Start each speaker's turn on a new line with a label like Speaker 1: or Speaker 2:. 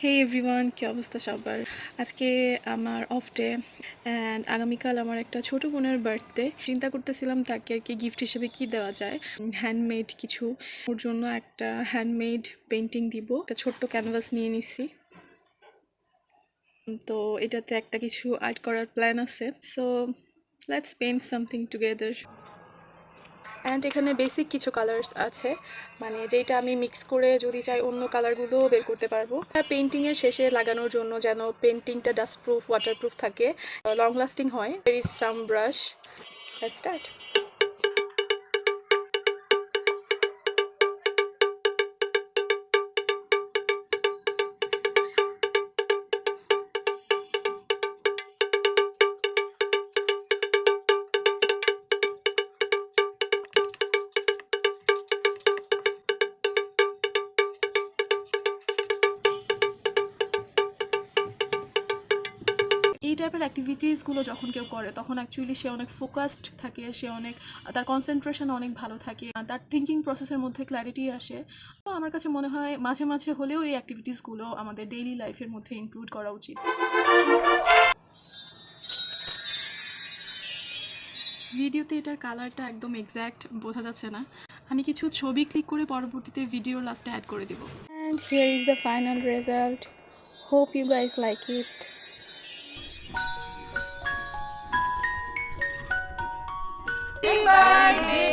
Speaker 1: হে everyone, কি অবস্থা সবার? আজকে আমার অফ ডে অ্যান্ড আগামীকাল আমার একটা ছোট বোনের বার্থডে। চিন্তা করতেছিলাম তাকে আর কি গিফট হিসেবে কি দেওয়া যায়। হ্যান্ডমেড কিছু, ওর জন্য একটা হ্যান্ডমেড পেন্টিং দিব। একটা ছোট্ট ক্যানভাস নিয়ে নিচ্ছি, তো এটাতে একটা কিছু আর্ট করার প্ল্যান আছে। So let's paint something together. And এখানে বেসিক কিছু কালার্স আছে, মানে যেটা আমি মিক্স করে যদি চাই অন্য কালারগুলোও বের করতে পারবো। পেন্টিংয়ের শেষে লাগানোর জন্য যেন পেন্টিংটা ডাস্ট প্রুফ, ওয়াটারপ্রুফ থাকে, লং লাস্টিং হয়। There is some brush. Let's start. এই টাইপের অ্যাক্টিভিটিসগুলো যখন কেউ করে তখন অ্যাকচুয়ালি সে অনেক ফোকাসড থাকে, সে অনেক, তার কনসেন্ট্রেশন অনেক ভালো থাকে, তার থিঙ্কিং প্রসেসের মধ্যে ক্ল্যারিটি আসে। তো আমার কাছে মনে হয় মাঝে মাঝে হলেও এই অ্যাক্টিভিটিসগুলো আমাদের ডেইলি লাইফের মধ্যে ইনক্লুড করা উচিত। ভিডিওতে এটার কালারটা একদম এক্স্যাক্ট বোঝা যাচ্ছে না, আমি কিছু ছবি ক্লিক করে পরবর্তীতে ভিডিওর লাস্টে অ্যাড করে দেব। And here is the final result. Hope you guys like it.
Speaker 2: Happy birthday